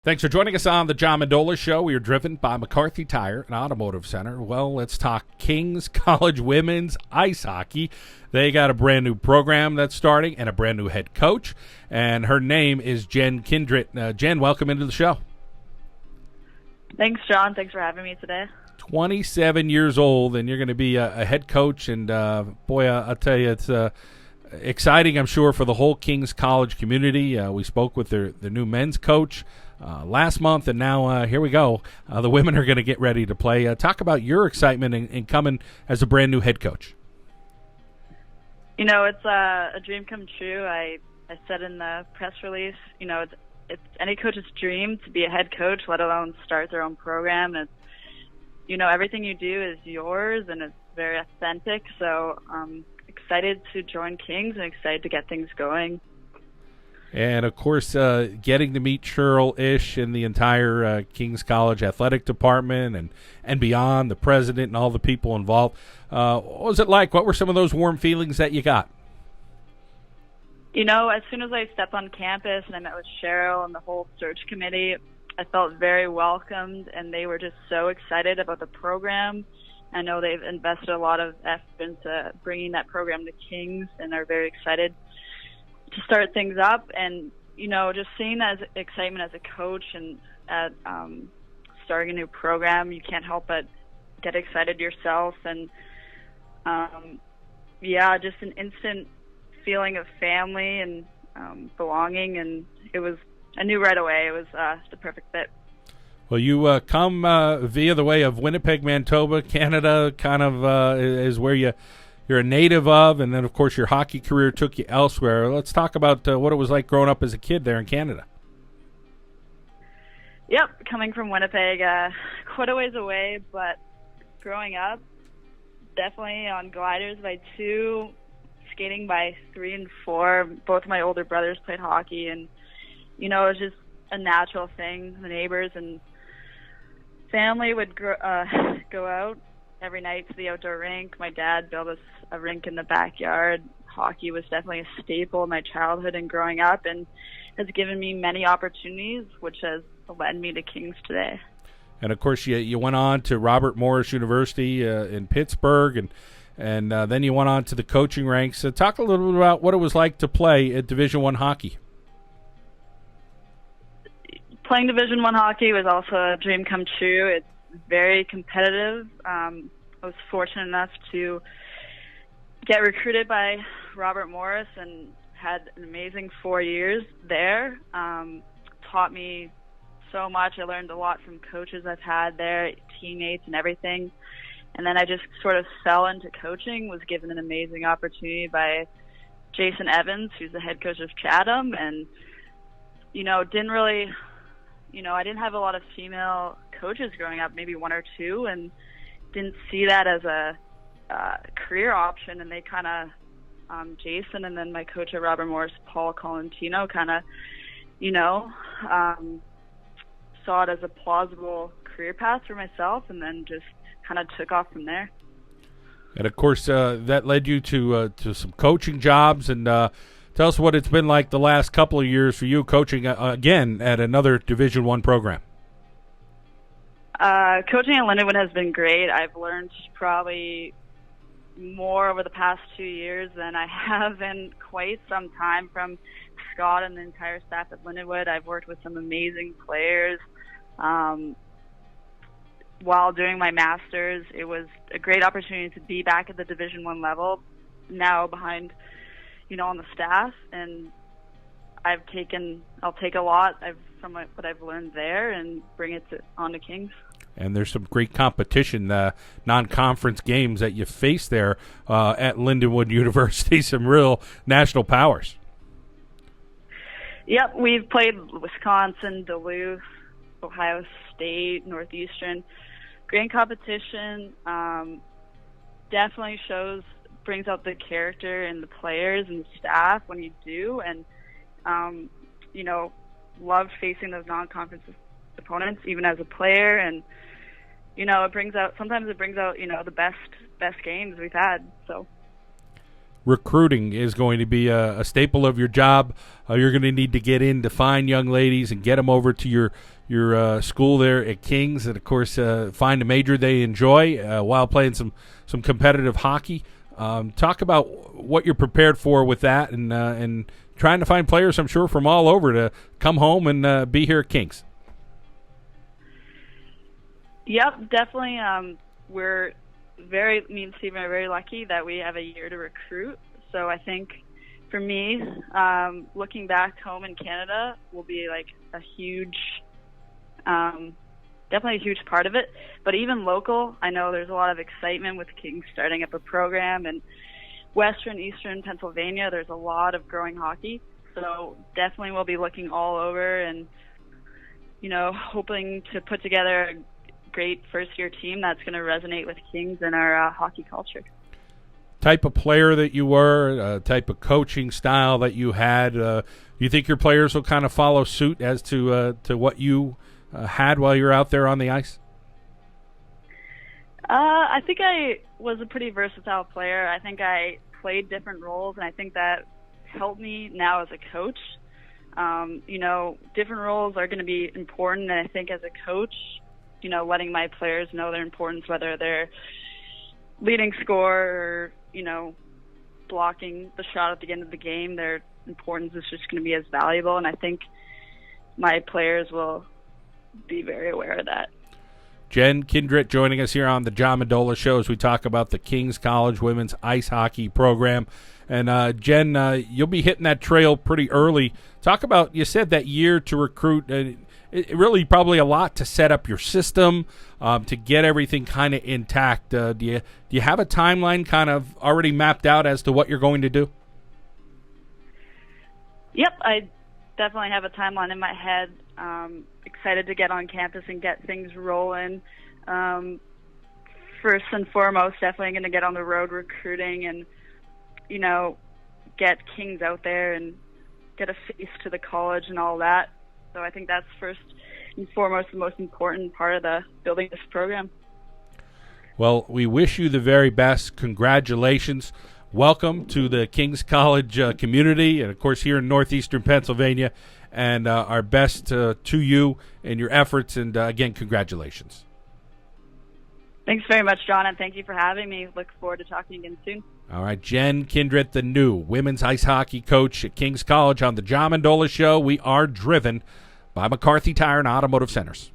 Thanks for joining us on the John Mendola Show. We are driven by McCarthy Tire and Automotive Center. Well, let's talk Kings College women's ice hockey. They got a brand new program that's starting and a brand new head coach, and her name is Jen Kindret. Jen, welcome into the show. Thanks, John. Thanks for having me today. 27 years old, and you're going to be a head coach, and boy, I'll tell you, it's exciting, I'm sure, for the whole Kings College community. We spoke with the new men's coach last month, and now here we go. The women are going to get ready to play. Talk about your excitement in coming as a brand new head coach. You know, it's a dream come true. I said in the press release, you know, it's any coach's dream to be a head coach, let alone start their own program. It's, you know, everything you do is yours, and it's very authentic. So I'm excited to join Kings and excited to get things going. And, of course, getting to meet Cheryl Ish and the entire Kings College athletic department and beyond, the president and all the people involved. What was it like? What were some of those warm feelings that you got? You know, as soon as I stepped on campus and I met with Cheryl and the whole search committee, I felt very welcomed, and they were just so excited about the program. I know they've invested a lot of effort into bringing that program to Kings and are very excited to start things up. And, you know, just seeing that excitement as a coach and at starting a new program, you can't help but get excited yourself. And, yeah, just an instant feeling of family and belonging. And I knew right away it was the perfect fit. Well, you come via the way of Winnipeg, Manitoba, Canada, kind of is where you're a native of, and then, of course, your hockey career took you elsewhere. Let's talk about what it was like growing up as a kid there in Canada. Yep, coming from Winnipeg, quite a ways away, but growing up, definitely on gliders by 2, skating by 3 and 4. Both of my older brothers played hockey, and, you know, it was just a natural thing. The neighbors and family would go out every night to the outdoor rink. My dad built us a rink in the backyard. Hockey was definitely a staple in my childhood and growing up, and has given me many opportunities, which has led me to Kings today. And, of course, you went on to Robert Morris University in Pittsburgh, and then you went on to the coaching ranks. Talk a little bit about what it was like to play at Division I hockey. Playing Division I hockey was also a dream come true. It's very competitive. I was fortunate enough to get recruited by Robert Morris and had an amazing 4 years there. Taught me so much. I learned a lot from coaches I've had there, teammates and everything. And then I just sort of fell into coaching, was given an amazing opportunity by Jason Evans, who's the head coach of Chatham. And, you know, I didn't have a lot of female coaches growing up, maybe 1 or 2, and didn't see that as a career option. And they kind of, Jason and then my coach at Robert Morris, Paul Colantino, kind of, you know, saw it as a plausible career path for myself, and then just kind of took off from there. And, of course, that led you to some coaching jobs. And tell us what it's been like the last couple of years for you coaching again at another Division I program. Coaching at Lindenwold has been great. I've learned probably more over the past 2 years than I have in quite some time from Scott and the entire staff at Lindenwood. I've worked with some amazing players. While doing my master's, it was a great opportunity to be back at the Division I level, now behind, you know, on the staff, and I'll take a lot from what I've learned there and bring it on to Kings. And there's some great competition, non-conference games that you face there at Lindenwold University, some real national powers. Yep, we've played Wisconsin, Duluth, Ohio State, Northeastern. Great competition. Definitely brings out the character in the players and the staff when you do. And, you know, loved facing those non-conference opponents, even as a player. And, you know, sometimes it brings out, you know, the best games we've had. So recruiting is going to be a staple of your job. You're going to need to get in to find young ladies and get them over to your school there at Kings, and of course find a major they enjoy while playing some competitive hockey. Talk about what you're prepared for with that, and trying to find players, I'm sure, from all over to come home and be here at Kings. Yep, definitely. Me and Stephen are very lucky that we have a year to recruit. So I think for me, looking back home in Canada will be like a huge, definitely a huge part of it. But even local, I know there's a lot of excitement with Kings starting up a program, and Western, Eastern Pennsylvania, there's a lot of growing hockey. So definitely we'll be looking all over and, hoping to put together a great first-year team that's going to resonate with Kings and our hockey culture. Type of player that you were, type of coaching style that you had, do you think your players will kind of follow suit as to what you had while you were out there on the ice? I think I was a pretty versatile player. I think I played different roles, and I think that helped me now as a coach. Different roles are going to be important, and I think as a coach, letting my players know their importance, whether they're leading score or, blocking the shot at the end of the game, their importance is just going to be as valuable. And I think my players will be very aware of that. Jen Kindret joining us here on the John Mendola Show as we talk about the Kings College women's ice hockey program. And Jen, you'll be hitting that trail pretty early. Talk about, you said that year to recruit. It really probably a lot to set up your system, to get everything kind of intact. Do you have a timeline kind of already mapped out as to what you're going to do? Yep, I definitely have a timeline in my head. Excited to get on campus and get things rolling. First and foremost, definitely going to get on the road recruiting and, get Kings out there and get a face to the college and all that. So I think that's first and foremost the most important part of the building this program. Well, we wish you the very best. Congratulations. Welcome to the Kings College community, and of course here in northeastern Pennsylvania. And our best to you and your efforts. And again, congratulations. Thanks very much, John, and thank you for having me. Look forward to talking again soon. All right, Jen Kindret, the new women's ice hockey coach at Kings College on the John Mendola Show. We are driven by McCarthy Tire and Automotive Centers.